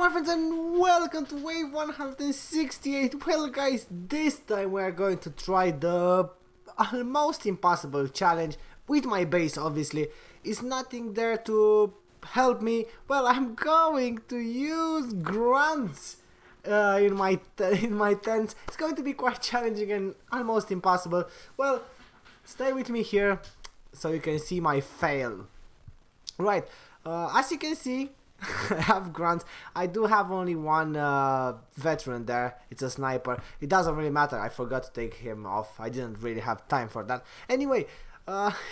my friends, and welcome to wave 168. Well guys, this time we are going to try the almost impossible challenge with my base. Obviously is nothing there to help me. Well, I'm going to use grunts in my tents. It's going to be quite challenging and almost impossible. Well, stay with me here so you can see my fail. Right, as you can see, I have grunts. I do have only one veteran there. It's a sniper. It doesn't really matter. I forgot to take him off. I didn't really have time for that. Anyway,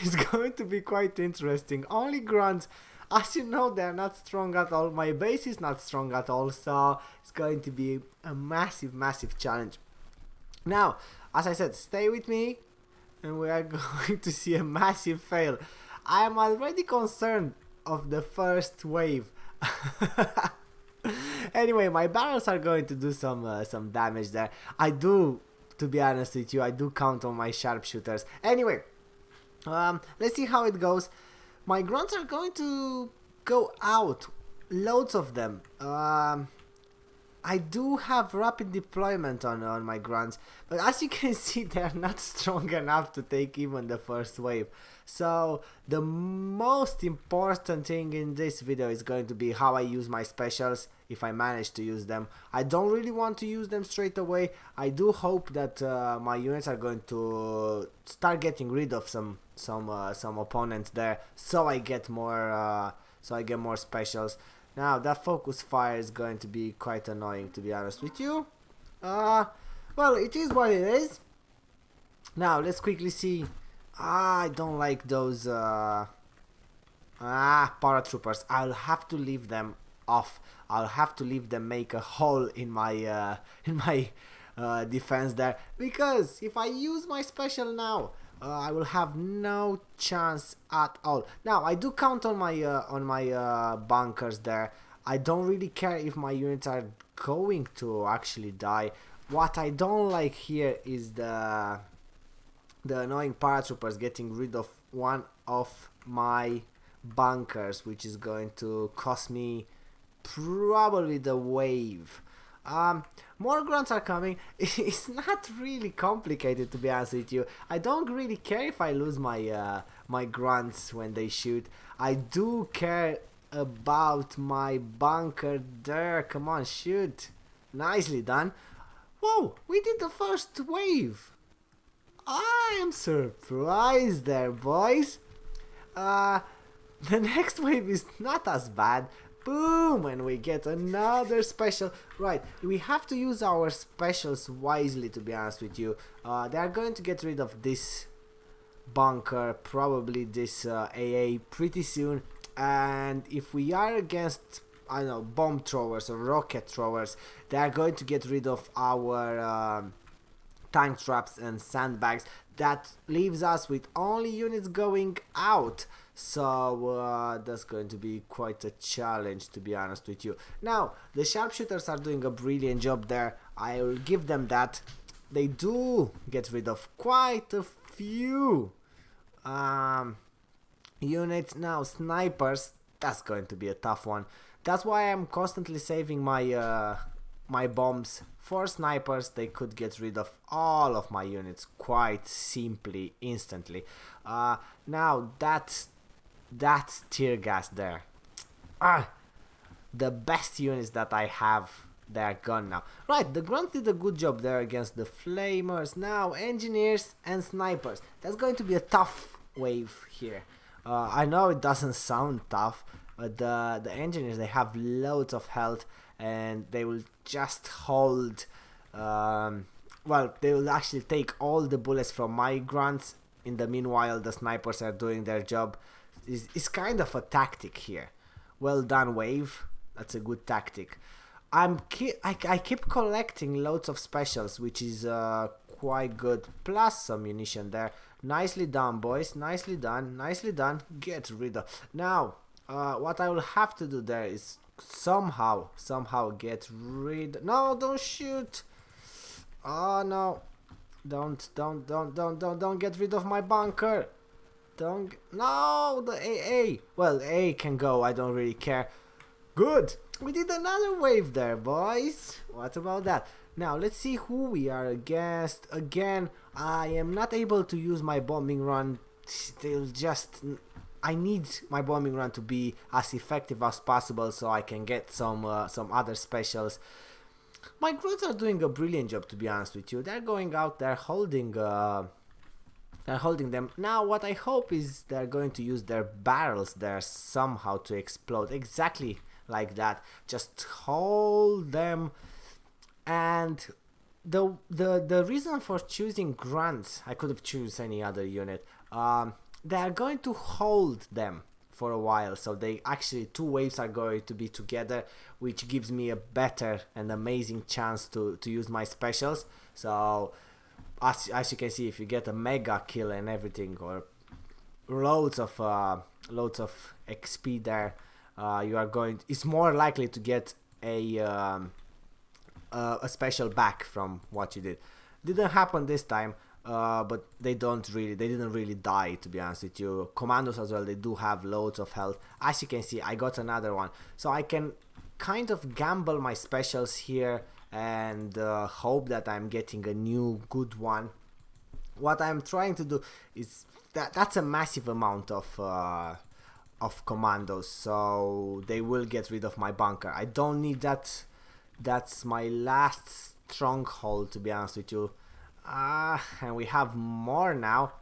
it's going to be quite interesting. Only grunts. As you know, they're not strong at all. My base is not strong at all. So it's going to be a massive challenge. Now, as I said, stay with me and we are going to see a massive fail. I am already concerned of the first wave. Anyway, my barrels are going to do some damage there. To be honest with you, I do count on my sharpshooters. Anyway, let's see how it goes. My grunts are going to go out, loads of them. I do have rapid deployment on my grunts, but as you can see, they're not strong enough to take even the first wave. So the most important thing in this video is going to be how I use my specials, if I manage to use them. I don't really want to use them straight away. I do hope that my units are going to start getting rid of some opponents there, so I get more specials. Now that focus fire is going to be quite annoying, to be honest with you. Well, it is what it is. Now let's quickly see. I don't like those paratroopers. I'll have to leave them off. I'll have to leave them make a hole in my defense there, because if I use my special now, I will have no chance at all. Now I do count on my bunkers there. I don't really care if my units are going to actually die. What I don't like here is the annoying paratroopers getting rid of one of my bunkers, which is going to cost me probably the wave. More grunts are coming. It's not really complicated, to be honest with you. I don't really care if I lose my my grunts when they shoot. I do care about my bunker there. Come on, shoot. Nicely done. Whoa, we did the first wave. I am surprised there, boys. The next wave is not as bad. Boom, and we get another special. Right, we have to use our specials wisely, to be honest with you. They are going to get rid of this bunker, probably this AA pretty soon. And if we are against, I don't know, bomb throwers or rocket throwers, they are going to get rid of our tank traps and sandbags. That leaves us with only units going out. So that's going to be quite a challenge, to be honest with you. Now the sharpshooters are doing a brilliant job there. I will give them that. They do get rid of quite a few units. Now snipers, that's going to be a tough one. That's why I'm constantly saving my my bombs for snipers. They could get rid of all of my units quite simply, instantly. Now that's tear gas there. The best units that I have, they're gone now. Right, the grunts did a good job there against the flamers. Now engineers and snipers. That's going to be a tough wave here. I know it doesn't sound tough, but the engineers, they have loads of health and they will just hold. Well, they will actually take all the bullets from my grunts. In the meanwhile, the snipers are doing their job. It's kind of a tactic here. Well done, wave. That's a good tactic. I keep collecting loads of specials, which is quite good. Plus some munition there. Nicely done, boys. Nicely done. Nicely done. Get rid of. Now, what I will have to do there is somehow get rid. No, don't shoot. Oh no. Don't get rid of my bunker. No, the AA. Well, AA can go. I don't really care. Good. We did another wave there, boys. What about that? Now, let's see who we are against. Again, I am not able to use my bombing run. Still just... I need my bombing run to be as effective as possible so I can get some other specials. My grunts are doing a brilliant job, to be honest with you. They're going out there holding them. Now what I hope is they're going to use their barrels there somehow to explode. Exactly like that. Just hold them. And the reason for choosing grunts, I could have chosen any other unit. They are going to hold them for a while, so they actually 2 waves are going to be together, which gives me a better and amazing chance to use my specials. So as you can see, if you get a mega kill and everything, or loads of XP there, you are going. It's more likely to get a special back from what you did. Didn't happen this time. But they didn't really die, to be honest with you. Commandos as well, they do have loads of health. As you can see, I got another one, so I can kind of gamble my specials here and hope that I'm getting a new good one. What I'm trying to do is that's a massive amount of commandos, so they will get rid of my bunker. I don't need that. That's my last stronghold, to be honest with you. And we have more now.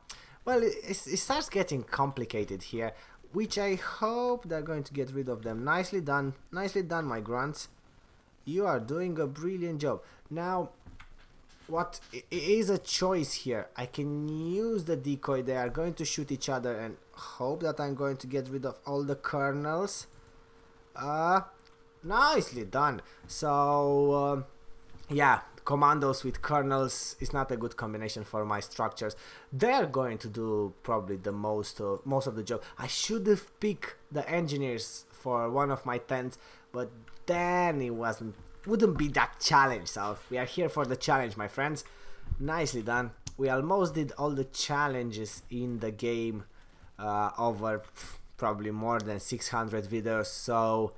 Well, it starts getting complicated here, which I hope they're going to get rid of them. Nicely done, my grunts. You are doing a brilliant job. Now, what is a choice here? I can use the decoy. They are going to shoot each other and hope that I'm going to get rid of all the kernels. Nicely done. So, yeah. Commandos with kernels is not a good combination for my structures. They're going to do probably the most of the job. I should have picked the engineers for one of my tents, but then it wouldn't be that challenge. So we are here for the challenge, my friends. Nicely done. We almost did all the challenges in the game over probably more than 600 videos. So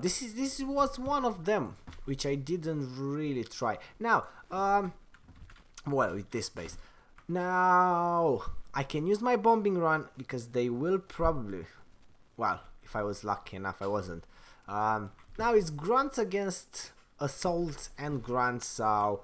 this was one of them which I didn't really try. Now, well, with this base. Now, I can use my bombing run because they will probably, well, if I was lucky enough, I wasn't. Now it's grunts against assaults and grunts, so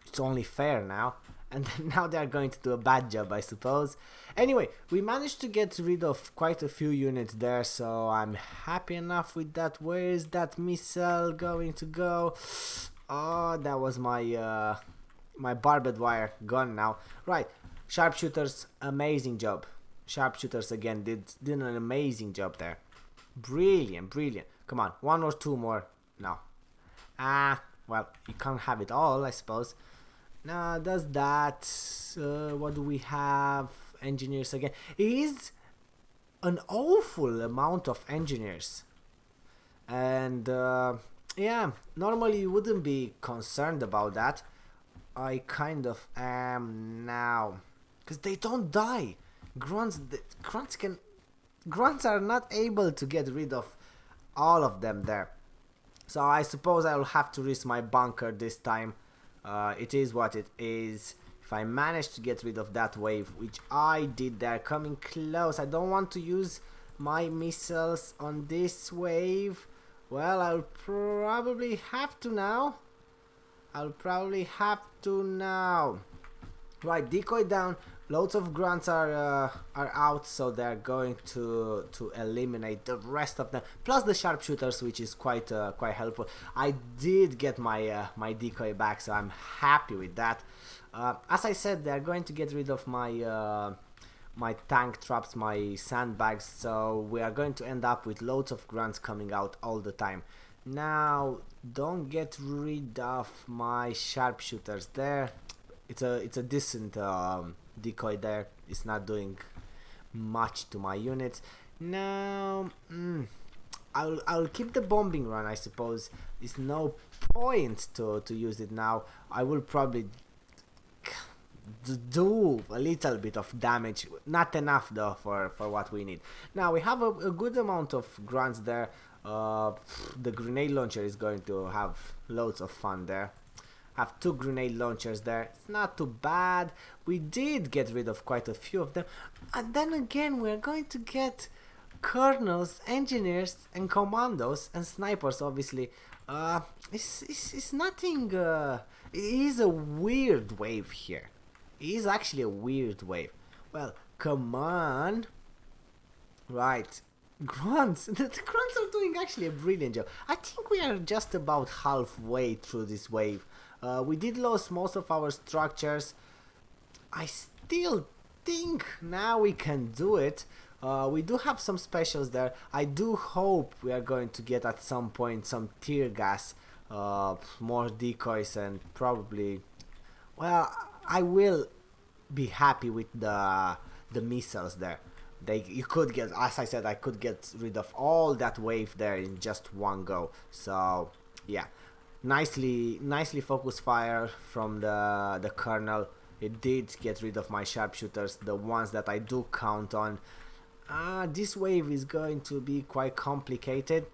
it's only fair now. And now they are going to do a bad job, I suppose. Anyway, we managed to get rid of quite a few units there, so I'm happy enough with that. Where is that missile going to go? Oh, that was my my barbed wire gone now. Right, sharpshooters, amazing job. Sharpshooters again did an amazing job there. Brilliant. Come on, 1 or 2 more. No. Well, you can't have it all, I suppose. Now, does that... what do we have? Engineers again. It is an awful amount of engineers. And, yeah, normally you wouldn't be concerned about that. I kind of am now. Because they don't die. Grunts are not able to get rid of all of them there. So I suppose I'll have to risk my bunker this time. It is what it is. If I manage to get rid of that wave, which I did, they're coming close. I don't want to use my missiles on this wave. Well, I'll probably have to now. Right, decoy down. Loads of grunts are out, so they're going to eliminate the rest of them. Plus the sharpshooters, which is quite helpful. I did get my my decoy back, so I'm happy with that. As I said, they're going to get rid of my my tank traps, my sandbags. So we are going to end up with loads of grunts coming out all the time. Now, don't get rid of my sharpshooters there. It's a decent decoy there. It's not doing much to my units. Now, I'll keep the bombing run, I suppose. There's no point to use it now. I will probably do a little bit of damage, not enough though for what we need. Now we have a good amount of grunts there. The grenade launcher is going to have loads of fun there. Have 2 grenade launchers there. It's not too bad. We did get rid of quite a few of them. And then again, we're going to get colonels, engineers, and commandos, and snipers, obviously. It's nothing. It is a weird wave here. It is actually a weird wave. Well, come on. Right. Grunts. The grunts are doing actually a brilliant job. I think we are just about halfway through this wave. We did lose most of our structures. I still think now we can do it. We do have some specials there. I do hope we are going to get at some point some tear gas, more decoys, and probably, well, I will be happy with the missiles there. You could get, as I said, I could get rid of all that wave there in just one go. So yeah, nicely focused fire from the colonel. It did get rid of my sharpshooters, the ones that I do count on. This wave is going to be quite complicated.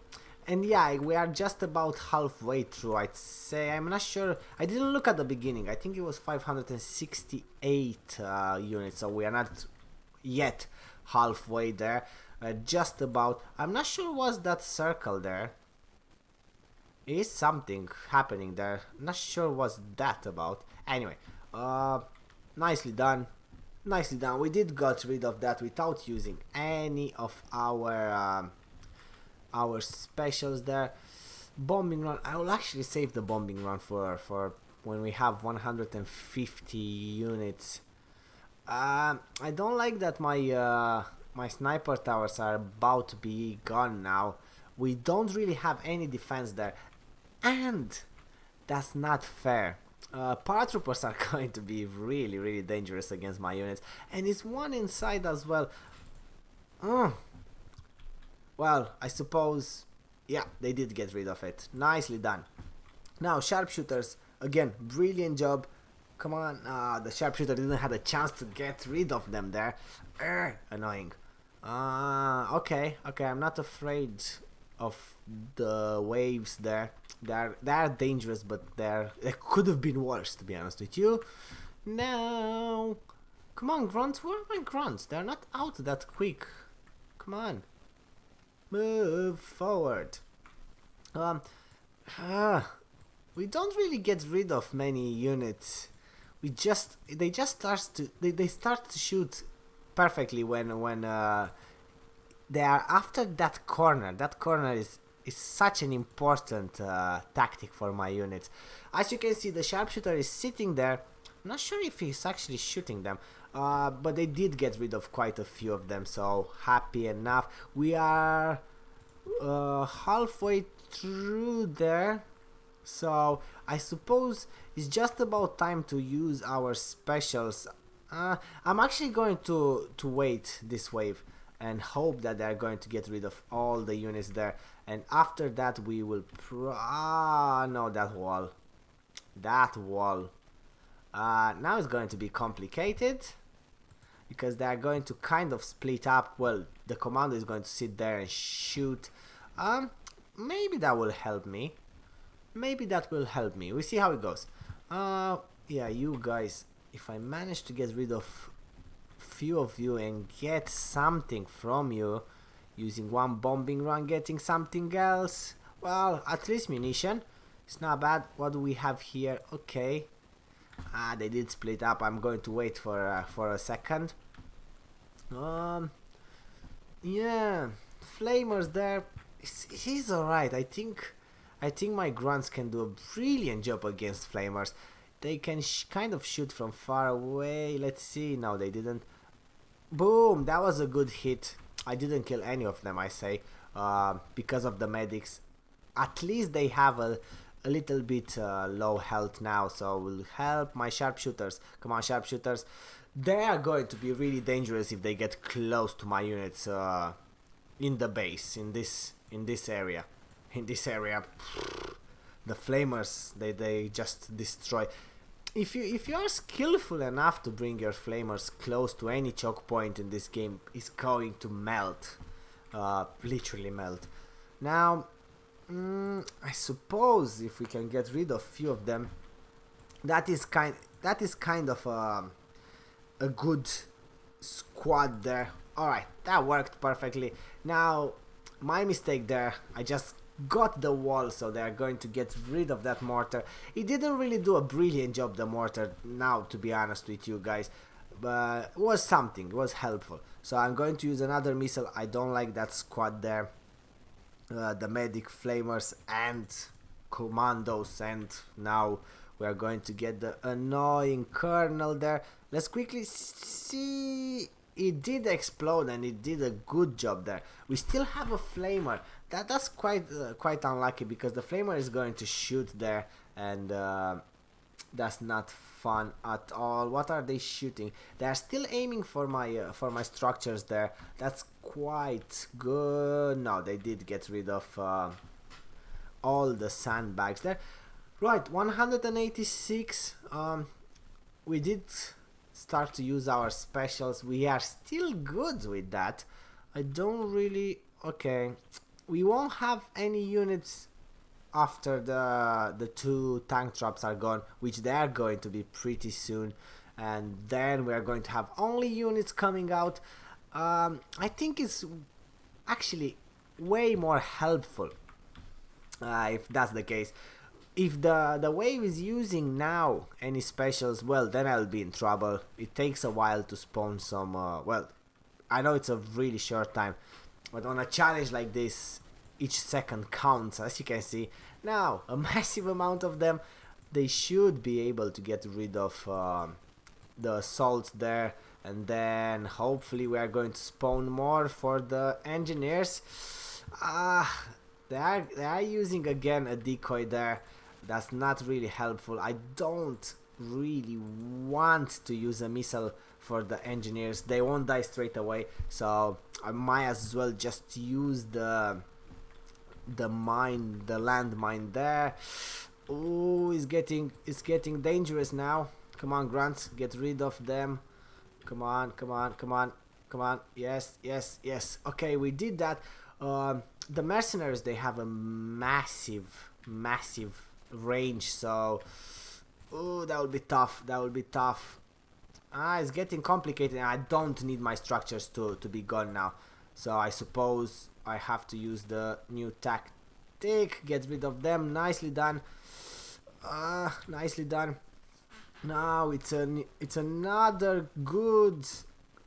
And yeah, we are just about halfway through, I'd say. I'm not sure. I didn't look at the beginning. I think it was 568 units, so we are not yet halfway there. Just about. I'm not sure what's that circle there. Is something happening there. Not sure what's that about. Anyway, nicely done. Nicely done. We did got rid of that without using any of our specials there. Bombing run. I will actually save the bombing run for when we have 150 units. I don't like that my sniper towers are about to be gone now. We don't really have any defense there, and that's not fair. Paratroopers are going to be really dangerous against my units, and it's one inside as well. Well, I suppose, yeah, they did get rid of it. Nicely done. Now, sharpshooters, again, brilliant job. Come on, the sharpshooter didn't have a chance to get rid of them there. Annoying. Okay, I'm not afraid of the waves there. They're dangerous, but they could have been worse, to be honest with you. No. Come on, grunts, where are my grunts? They're not out that quick. Come on. Move forward. We don't really get rid of many units. They start to shoot perfectly when they are after that corner. That corner is such an important tactic for my units. As you can see, the sharpshooter is sitting there. I'm not sure if he's actually shooting them, but they did get rid of quite a few of them, so happy enough. We are halfway through there, so I suppose it's just about time to use our specials. I'm actually going to wait this wave and hope that they're going to get rid of all the units there, and after that we will no, that wall. Now it's going to be complicated because they're going to kind of split up. Well, the commander is going to sit there and shoot. Maybe that will help me. We'll see how it goes. Yeah, you guys, if I manage to get rid of few of you and get something from you using one bombing run, getting something else, well, at least munition, it's not bad. What do we have here? Okay, they did split up. I'm going to wait for a second. Yeah, flamers there. He's alright. I think my grunts can do a brilliant job against flamers. They can kind of shoot from far away. Let's see. No, they didn't. Boom! That was a good hit. I didn't kill any of them, I say, because of the medics. At least they have a little bit low health now, so will help my sharpshooters. Come on, sharpshooters. They are going to be really dangerous if they get close to my units in the base, in this area. The flamers, they just destroy. If you are skillful enough to bring your flamers close to any choke point in this game, it's going to melt, literally melt. Now, I suppose if we can get rid of few of them, that is kind of a good squad there. Alright, that worked perfectly. Now, my mistake there, I just got the wall, so they are going to get rid of that mortar. It didn't really do a brilliant job, the mortar, now, to be honest with you guys, but it was something, it was helpful. So I'm going to use another missile. I don't like that squad there. The medic, flamers and commandos, and now we are going to get the annoying colonel there. Let's quickly see. It did explode and it did a good job there. We still have a flamer. That's quite unlucky, because the flamer is going to shoot there, and that's not fun at all. What are they shooting? They are still aiming for my structures there. That's quite good. No, they did get rid of all the sandbags there. Right, 186. We did start to use our specials. We are still good with that. I don't really... Okay, we won't have any units after the two tank traps are gone, which they are going to be pretty soon, and then we are going to have only units coming out. I think it's actually way more helpful if that's the case. If the wave is using now any specials, well, then I'll be in trouble. It takes a while to spawn some, well, I know it's a really short time, but on a challenge like this, each second counts, as you can see. Now, a massive amount of them. They should be able to get rid of the assaults there, and then hopefully we are going to spawn more for the engineers. They are using again a decoy there. That's not really helpful. I don't really want to use a missile for the engineers. They won't die straight away, so I might as well just use the landmine there. Oh, it's getting dangerous now. Come on, grunts, get rid of them. Come on. Yes. Okay, we did that. The mercenaries, they have a massive range, so that will be tough. It's getting complicated, and I don't need my structures to be gone now, so I suppose I have to use the new tactic. Get rid of them. Nicely done. Now it's another good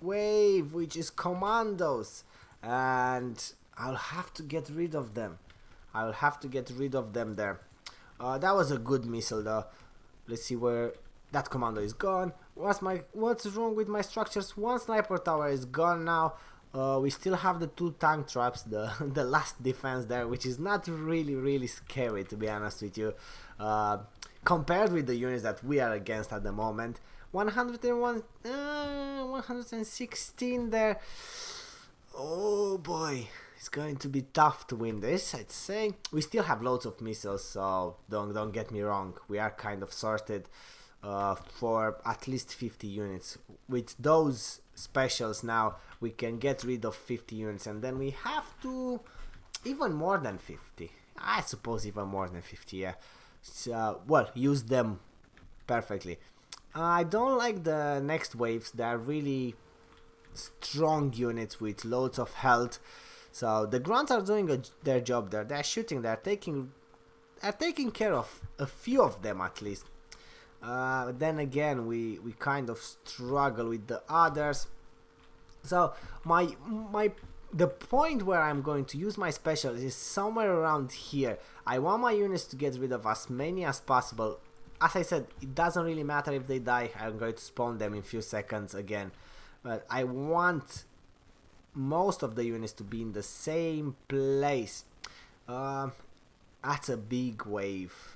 wave, which is commandos, and I'll have to get rid of them. There. That was a good missile though. Let's see where that commando is gone. What's wrong with my structures? One sniper tower is gone now. We still have the two tank traps, the last defense there, which is not really scary, to be honest with you, compared with the units that we are against at the moment. 101, 116 there. Oh boy, it's going to be tough to win this, I'd say. We still have loads of missiles, so don't get me wrong. We are kind of sorted for at least 50 units. With those specials now, we can get rid of 50 units, and then we have to even more than 50. I suppose even more than 50, yeah. So, well, use them perfectly. I don't like the next waves. They are really strong units with loads of health. So the grunts are doing their job there. They're shooting. They're taking care of a few of them at least. Then again, we kind of struggle with the others. So the point where I'm going to use my special is somewhere around here. I want my units to get rid of as many as possible. As I said, it doesn't really matter if they die. I'm going to spawn them in a few seconds again. But I want most of the units to be in the same place. That's a big wave.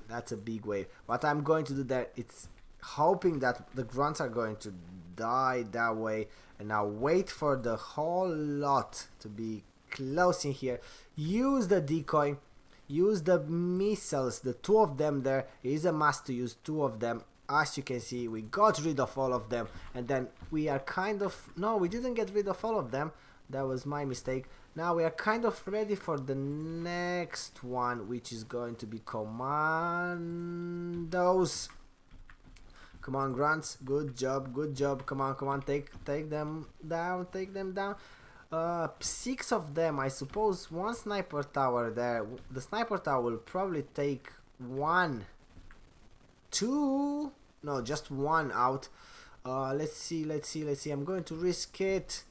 What I'm going to do there, it's hoping that the grunts are going to die that way, and now wait for the whole lot to be close in here. Use the decoy, use the missiles, the two of them there. It is a must to use two of them. As you can see, we got rid of all of them, and then we are kind of... No, we didn't get rid of all of them. That was my mistake. Now we are kind of ready for the next one, which is going to be commandos. Come on, grunts, good job, good job. Come on, take them down, take them down. 6 of them, I suppose. One sniper tower there. The sniper tower will probably take 1, 2, no, just 1 out. Let's see. I'm going to risk it.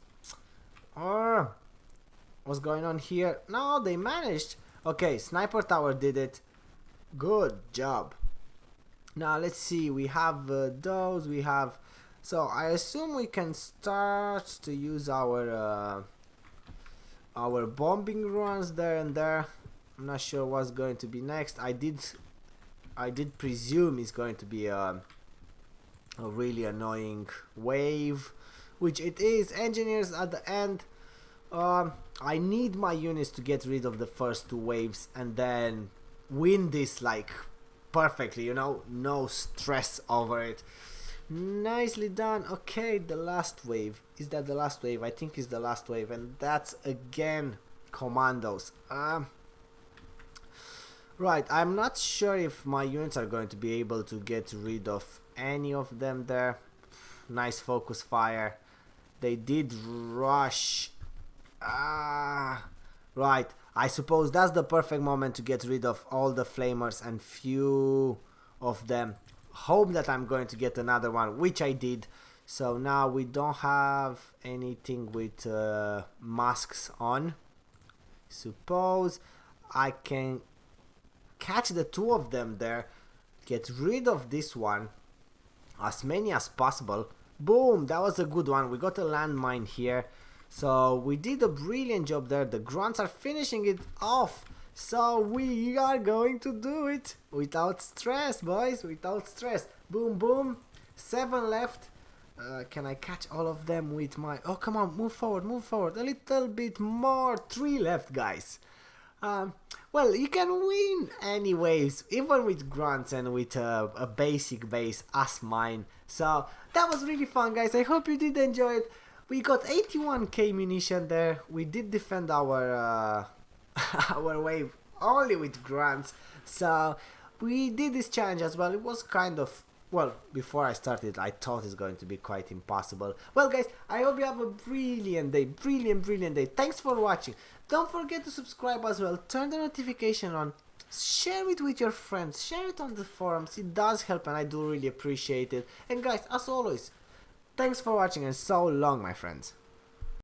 What's going on here? No, they managed. Okay, sniper tower did it. Good job. Now let's see. We have those. We have. So I assume we can start to use our bombing runs there and there. I'm not sure what's going to be next. I did presume it's going to be a really annoying wave, which it is. Engineers at the end. I need my units to get rid of the first 2 waves and then win this like perfectly, you know, no stress over it. Nicely done. Okay, the last wave. Is that the last wave? I think it's the last wave, and that's again commandos. Right, I'm not sure if my units are going to be able to get rid of any of them there. Nice focus fire. They did rush. Right, I suppose that's the perfect moment to get rid of all the flamers and few of them. Hope that I'm going to get another one, which I did. So now we don't have anything with masks on. Suppose I can catch the 2 of them there, get rid of this one, as many as possible. Boom, that was a good one. We got a landmine here. So we did a brilliant job there. The grunts are finishing it off. So we are going to do it without stress, boys, without stress. Boom, boom. 7 left. Can I catch all of them with my... Oh, come on, move forward, move forward. A little bit more. 3 left, guys. Well, you can win anyways, even with grunts and with a basic base as mine. So that was really fun, guys. I hope you did enjoy it. We got 81k munition there. We did defend our our wave only with grunts. So we did this challenge as well. It was kind of, well, before I started I thought it's going to be quite impossible. Well, guys, I hope you have a brilliant day. Brilliant day. Thanks for watching. Don't forget to subscribe as well. Turn the notification on. Share it with your friends. Share it on the forums. It does help and I do really appreciate it. And guys, as always, thanks for watching and so long, my friends.